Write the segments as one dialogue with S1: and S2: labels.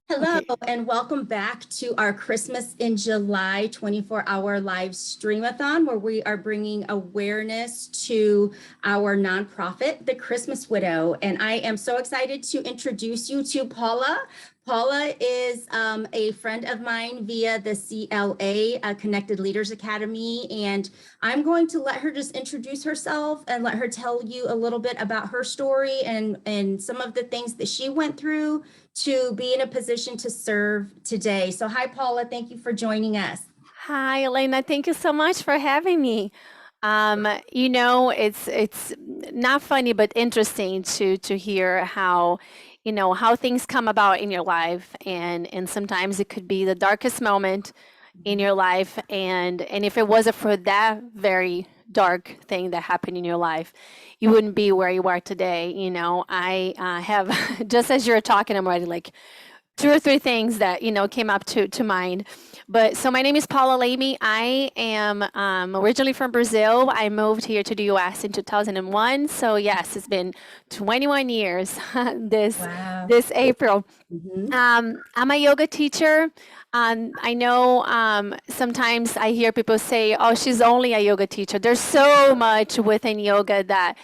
S1: Hello,
S2: Okay.
S1: and welcome back to our Christmas in July 24-hour live streamathon, where we are bringing awareness to our nonprofit, the Christmas Widow. And I am so excited to introduce you to Paula. Paula is a friend of mine via the CLA, Connected Leaders Academy, and I'm going to let her just introduce herself and let her tell you a little bit about her story and some of the things that she went through to be in a position to serve today. So hi, Paula. Thank you for joining us.
S2: Hi, Elena. Thank you so much for having me. It's not funny but interesting to hear how, how things come about in your life, and sometimes it could be the darkest moment in your life, and if it wasn't for that very dark thing that happened in your life, you wouldn't be where you are today. I have just as you're talking, I'm already like two or three things that came up to mind. But so my name is Paula Lamey. I am originally from Brazil. I moved here to the U.S. in 2001. So yes, it's been 21 years this
S1: Wow.
S2: this April.
S1: Mhm.
S2: I'm a yoga teacher. I know sometimes I hear people say, "Oh, she's only a yoga teacher." There's so much within yoga that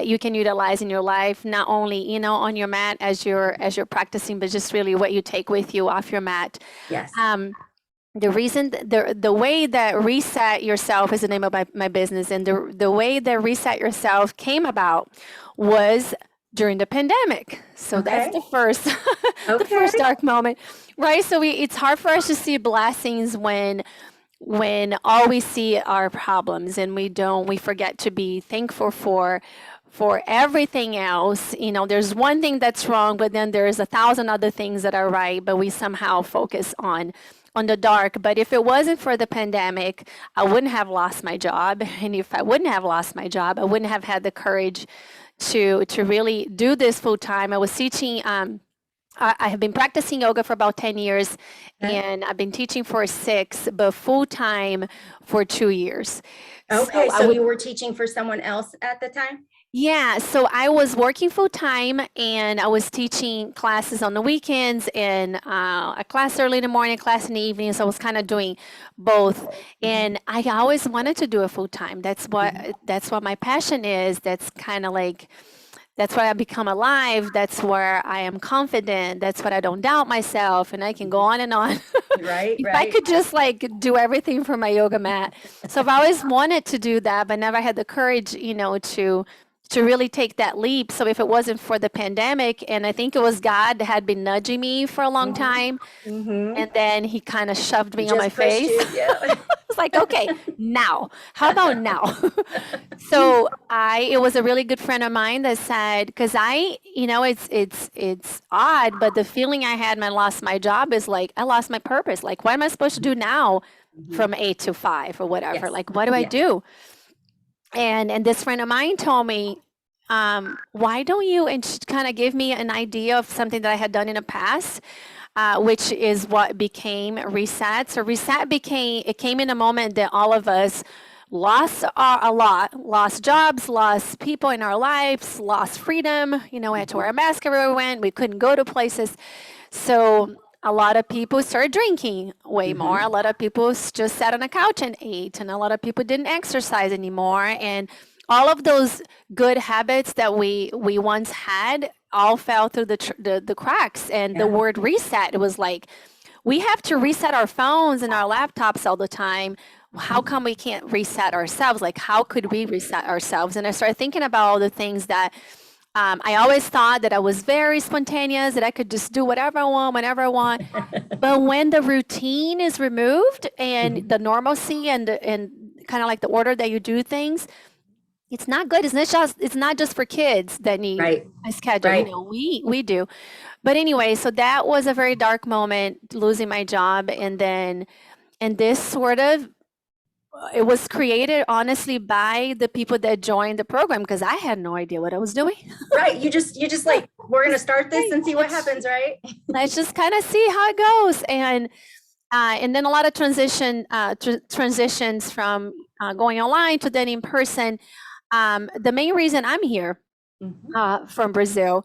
S2: you can utilize in your life, not only on your mat as you're practicing, but just really what you take with you off your mat.
S1: Yes.
S2: um, the way that reset yourself is the name of my business, and the way that reset yourself came about was during the pandemic. So that's
S1: Okay.
S2: the first the
S1: Okay.
S2: first dark moment, right? So it's hard for us to see blessings when all we see are problems, and we forget to be thankful for everything else. There's one thing that's wrong, but then there's 1,000 other things that are right, but we somehow focus on the dark. But if it wasn't for the pandemic, I wouldn't have lost my job, and if I wouldn't have lost my job, I wouldn't have had the courage to really do this full time. I was teaching. I have been practicing yoga for about 10 years,
S1: Okay.
S2: and I've been teaching for 6, but full time for 2 years. So
S1: Okay.
S2: I
S1: So
S2: would,
S1: you were teaching for someone else at the time?
S2: yeah, so I was working full time, and I was teaching classes on the weekends, and a class early in the morning, class in the evening. So I was kind of doing both.
S1: Mhm.
S2: And I always wanted to do it full time.
S1: Mhm.
S2: That's what my passion is. That's kind of like that's where I become alive. That's where I am confident. That's what I don't doubt myself. And I can go
S1: Mhm.
S2: on and on.
S1: Right.
S2: If I
S1: Right.
S2: could just like do everything from my yoga mat. So I've always wanted to do that, but never had the courage, to really take that leap. So if it wasn't for the pandemic, and I think it was God that had been nudging me for a long
S1: Mhm.
S2: time,
S1: Mhm.
S2: and then he kind of shoved me on my
S1: Just pushed
S2: face.
S1: you. Yeah.
S2: I was like, okay, now. How about now? So it was a really good friend of mine that said, because it's odd, but the feeling I had when I lost my job is like I lost my purpose. Like, what am I supposed to do now
S1: Mhm.
S2: from 8 to 5 or whatever?
S1: Yes.
S2: Like, what do I
S1: Yes.
S2: do? And this friend of mine told me, why don't you, and she kind of gave me an idea of something that I had done in the past, which is what became reset. So reset came in a moment that all of us lost a lot, lost jobs, lost people in our lives, lost freedom. We had to wear
S1: Mhm.
S2: a mask everywhere we went. We couldn't go to places. So a lot of people started drinking way more. A
S1: Mhm.
S2: lot of people just sat on a couch and ate, and a lot of people didn't exercise anymore. And all of those good habits that we once had all fell through the cracks. And the
S1: Yeah.
S2: word reset was like, we have to reset our phones and our laptops all the time. How
S1: Mhm.
S2: come we can't reset ourselves? Like, how could we reset ourselves? And I started thinking about all the things that I always thought that I was very spontaneous, that I could just do whatever I want, whenever I want. But when the routine is removed and
S1: Mhm.
S2: the normalcy and kind of like the order that you do things, it's not good. It's not just for kids that need
S1: Right.
S2: a schedule.
S1: Right.
S2: We do. But anyway, so that was a very dark moment, losing my job, and this sort of it was created honestly by the people that joined the program, because I had no idea what I was doing.
S1: Right. You just like, we're gonna
S2: Just,
S1: start this
S2: hey,
S1: and see what happens, right?
S2: let's just kind of see how it goes, and then a lot of transitions from going online to then in person. The main reason I'm here
S1: Mhm.
S2: from Brazil,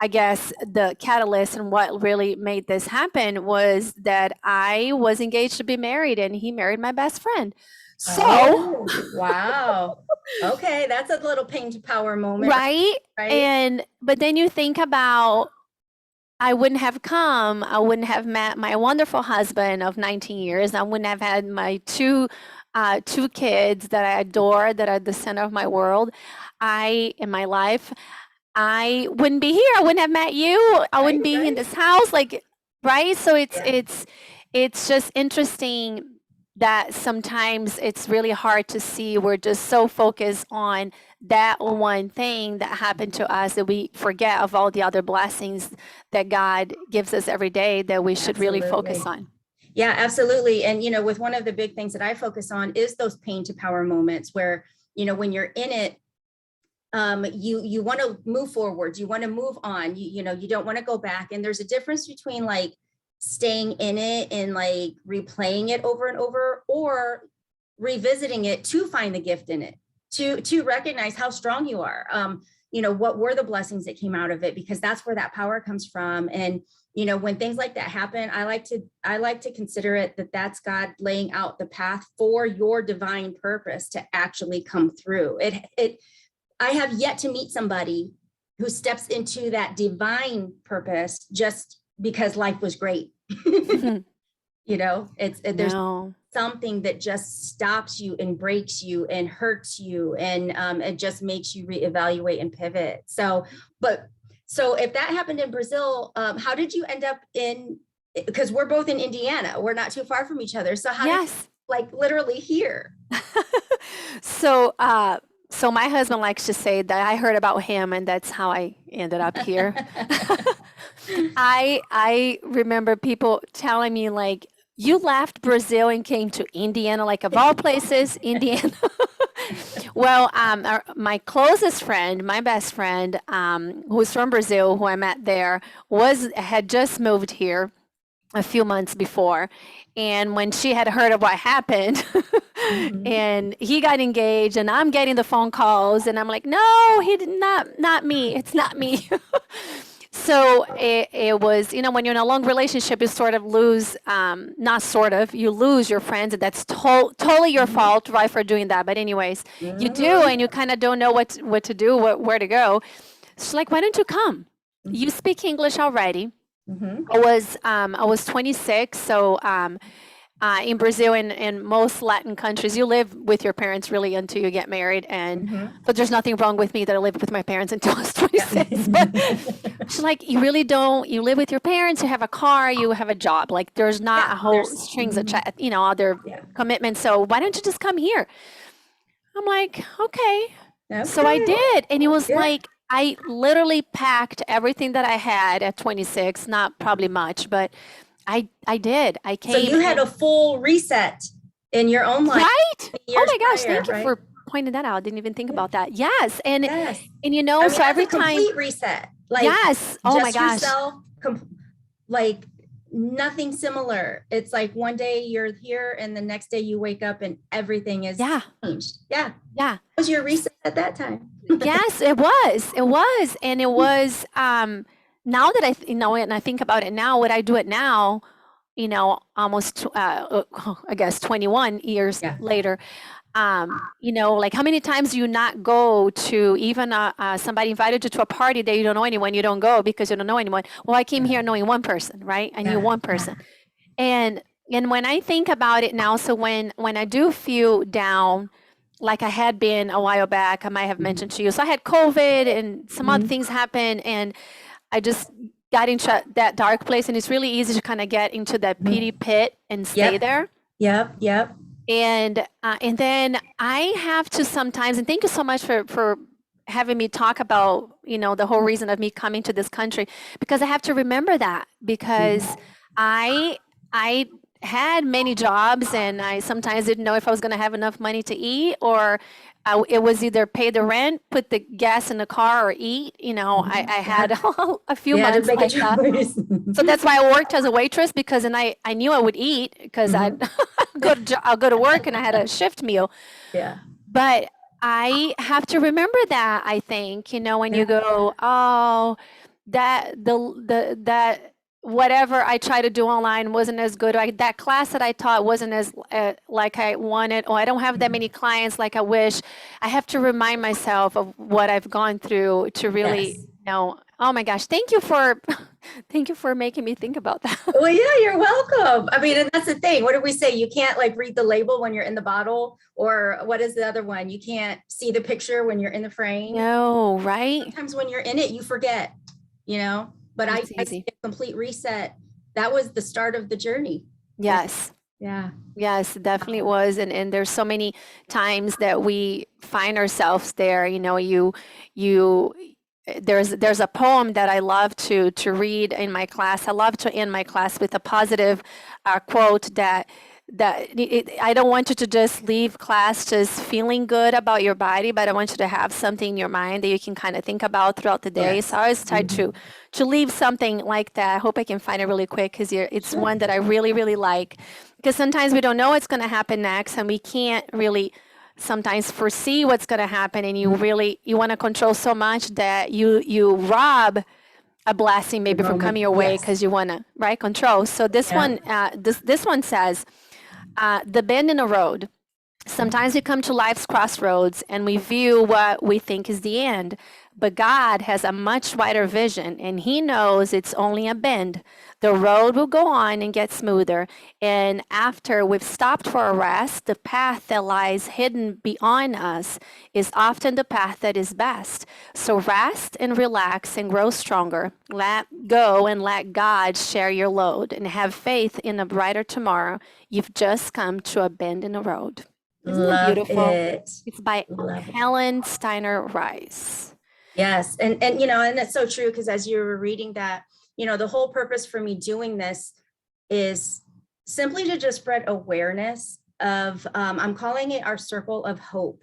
S2: I guess the catalyst and what really made this happen was that I was engaged to be married and he married my best friend. So,
S1: Oh, wow. Okay, that's a little pain to power moment,
S2: right?
S1: right?
S2: But then you think about I wouldn't have come, I wouldn't have met my wonderful husband of 19 years. I wouldn't have had my two kids that I adore, that are the center of my world. In my life, I wouldn't be here. I wouldn't have met you. I wouldn't be in this house. Like, right? So it's just interesting that sometimes it's really hard to see. We're just so focused on that one thing that happened to us that we forget of all the other blessings that God gives us every day that we should really focus on.
S1: Yeah, absolutely. And, with one of the big things that I focus on is those pain to power moments where, when you're in it, you want to move forward, you want to move on, you don't want to go back. And there's a difference between like staying in it and like replaying it over and over, or revisiting it to find the gift in it, to recognize how strong you are. What were the blessings that came out of it, because that's where that power comes from. And when things like that happen, I like to consider it that's God laying out the path for your divine purpose to actually come through. I have yet to meet somebody who steps into that divine purpose just because life was great. There's something that just stops you and breaks you and hurts you, and it just makes you reevaluate and pivot. So if that happened in Brazil, how did you end up because we're both in Indiana, we're not too far from each other. So how did you, like, literally here?
S2: So my husband likes to say that I heard about him and that's how I ended up here. I remember people telling me, like, you left Brazil and came to Indiana, like, of all places, Indiana. Well, my closest friend, my best friend, who's from Brazil, who I met there, had just moved here a few months before. And when she had heard of what happened, and he got engaged, and I'm getting the phone calls, and I'm like, no, he did not me. It's not me. So it was, when you're in a long relationship, you sort of lose, you lose your friends, and that's totally your fault, right, for doing that. But anyways, you do, and you kind of don't know what to do, where to go. She's like, why don't you come? You speak English already. I was 26, so in Brazil and in most Latin countries, you live with your parents really until you get married. But there's nothing wrong with me that I lived with my parents until I was 26. But she's like, you really don't. You live with your parents. You have a car. You have a job. Like, there's not a whole strings of other commitments. So why don't you just come here? I'm like, okay. So I did, and it was like, I literally packed everything that I had at 26, not probably much, but I did. I came.
S1: So you had a full reset in your own life.
S2: Right? Oh my gosh, thank you for pointing that out. I didn't even think about that. Yes. And so every time.
S1: Complete reset. Like,
S2: yes. Oh my gosh.
S1: Yourself, like nothing similar. It's like one day you're here and the next day you wake up and everything is changed. Yeah. What was your reset at that time?
S2: Yes, it was. And it was, now that and I think about it now, would I do it now, almost, I guess 21 years later, like, how many times do you not go to even somebody invited you to a party that you don't know anyone, you don't go because you don't know anyone. Well, I came here knowing one person, right? I knew one person. And when I think about it now, so when I do feel down, like I had been a while back, I might have mentioned to you. So I had COVID and some other things happened, and I just got into that dark place, and it's really easy to kind of get into that pity pit and stay there.
S1: Yep.
S2: And then I have to sometimes, and thank you so much for having me talk about, the whole reason of me coming to this country, because I have to remember that, because I had many jobs, and I sometimes didn't know if I was going to have enough money to eat, or it was either pay the rent, put the gas in the car, or eat. I had a few months like that. So that's why I worked as a waitress, because then I knew I would eat, because I'll go to work and I had a shift meal.
S1: Yeah.
S2: But I have to remember that, I think, when you go, oh, that whatever I tried to do online wasn't as good. That class that I taught wasn't as like I wanted, or I don't have that many clients like I wish. I have to remind myself of what I've gone through to really
S1: Yes.
S2: know. Oh my gosh, thank you for thank you for making me think about that.
S1: Well, yeah, you're welcome. I mean, and that's the thing. What did we say? You can't like read the label when you're in the bottle, or what is the other one? You can't see the picture when you're in the frame.
S2: No, right?
S1: Sometimes when you're in it, you forget, but I
S2: It's easy.
S1: did a complete reset. That was the start of the journey.
S2: Yes.
S1: Yeah.
S2: Yes, definitely was. And there's so many times that we find ourselves there, there's a poem that I love to read in my class. I love to end my class with a positive quote I don't want you to just leave class just feeling good about your body, but I want you to have something in your mind that you can kind of think about throughout the day.
S1: Yes.
S2: So I always try to leave something like that. I hope I can find it really quick because it's one that I really, really like. Because sometimes we don't know what's going to happen next, and we can't really sometimes foresee what's going to happen, and you want to control so much that you rob a blessing maybe from coming your way because you want to control. So this one this one says, the bend in the road. Sometimes we come to life's crossroads and we view what we think is the end, but God has a much wider vision, and He knows it's only a bend. The road will go on and get smoother, and after we've stopped for a rest, the path that lies hidden beyond us is often the path that is best. So rest and relax and grow stronger. Let go and let God share your load, and have faith in a brighter tomorrow. You've just come to a bend in the road. Isn't that beautiful? It's by Helen Steiner Rice.
S1: Yes. And it's so true, because as you were reading that, the whole purpose for me doing this is simply to just spread awareness of, I'm calling it our circle of hope.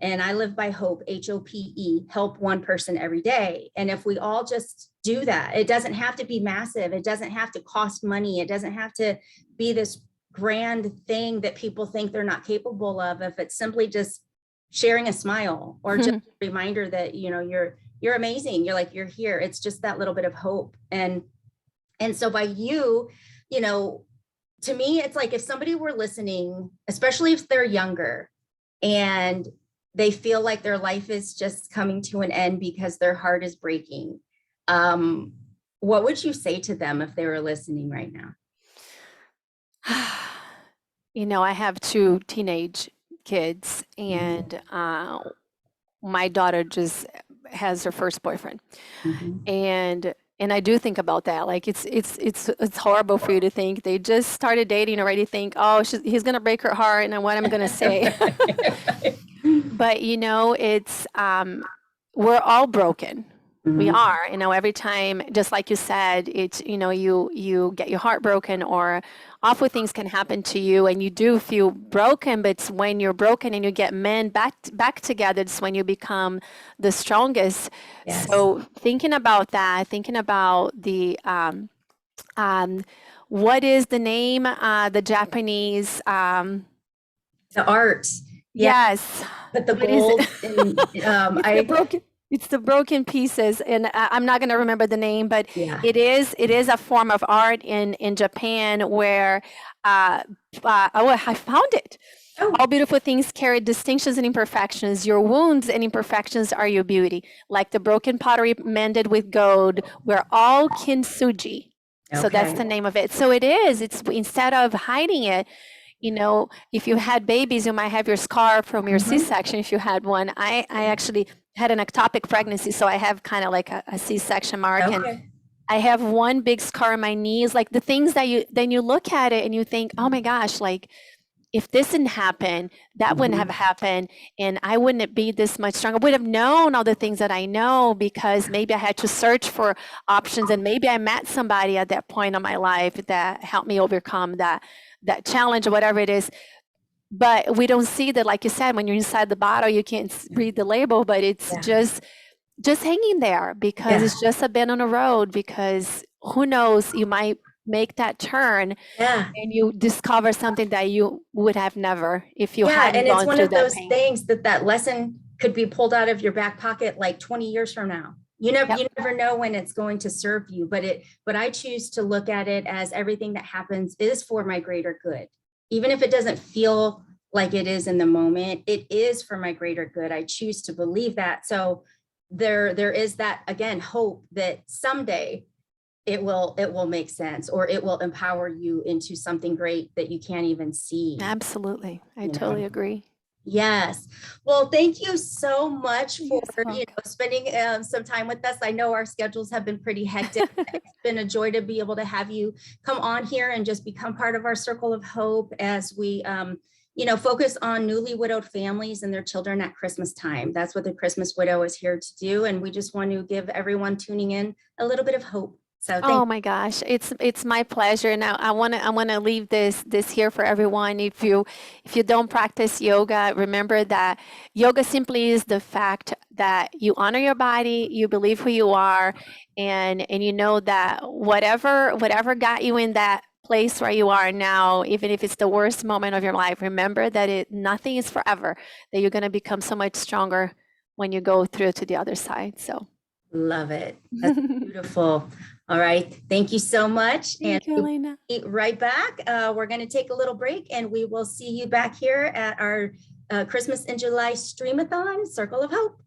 S1: And I live by hope, HOPE, help one person every day. And if we all just do that, it doesn't have to be massive. It doesn't have to cost money. It doesn't have to be this grand thing that people think they're not capable of. If it's simply just sharing a smile, or just a reminder that you're amazing, you're here, it's just that little bit of hope. And so by to me, it's like if somebody were listening, especially if they're younger and they feel like their life is just coming to an end because their heart is breaking, what would you say to them if they were listening right now?
S2: I have 2 teenage kids, and my daughter just has her first boyfriend. And I do think about that. Like it's horrible for you to think they just started dating already. Think, oh, he's gonna break her heart, and what I'm gonna say. But it's we're all broken. We are, every time, just like you said, it's, you get your heart broken, or awful things can happen to you, and you do feel broken. But it's when you're broken and you get men back together, it's when you become the strongest. Yes. So thinking about that, thinking about the, what is the name, the Japanese,
S1: the art.
S2: Yes.
S1: But the gold,
S2: it's the broken pieces, and I'm not going to remember the name, but it is a form of art in Japan where I found it. All beautiful things carry distinctions and imperfections. Your wounds and imperfections are your beauty. Like the broken pottery mended with gold, we're all kintsugi. So that's the name of it. So it's instead of hiding it, if you had babies, you might have your scar from your C-section if you had one. I actually had an ectopic pregnancy, so I have kind of like a C-section mark, and I have one big scar on my knees. Like the things that you look at it and you think, oh my gosh, like if this didn't happen, that wouldn't have happened, and I wouldn't be this much stronger. I would have known all the things that I know because maybe I had to search for options, and maybe I met somebody at that point in my life that helped me overcome that challenge or whatever it is. But we don't see that, like you said, when you're inside the bottle, you can't read the label, but it's just hanging there because it's just a bend on the road, because who knows, you might make that turn and you discover something that you would have never if you hadn't gone through that pain.
S1: And it's one of those things that lesson could be pulled out of your back pocket like 20 years from now. You never,
S2: Yep.
S1: you never know when it's going to serve you, but I choose to look at it as everything that happens is for my greater good. Even if it doesn't feel like it is in the moment, it is for my greater good. I choose to believe that. So there is that, again, hope that someday it will make sense, or it will empower you into something great that you can't even see.
S2: Absolutely. I
S1: You know?
S2: totally agree.
S1: Yes. Well, thank you so much for
S2: You're so welcome.
S1: spending some time with us. I know our schedules have been pretty hectic. It's been a joy to be able to have you come on here and just become part of our circle of hope as we focus on newly widowed families and their children at Christmas time. That's what the Christmas Widow is here to do. And we just want to give everyone tuning in a little bit of hope. So
S2: Oh my gosh, it's my pleasure. Now I wanna leave this here for everyone. If you don't practice yoga, remember that yoga simply is the fact that you honor your body, you believe who you are, and you know that whatever got you in that place where you are now, even if it's the worst moment of your life, remember that nothing is forever, that you're gonna become so much stronger when you go through to the other side. So
S1: love it. That's beautiful. All right. Thank you so much. And
S2: thank you,
S1: we'll
S2: Elena.
S1: be right back. We're going to take a little break, and we will see you back here at our Christmas in July Streamathon, Circle of Hope.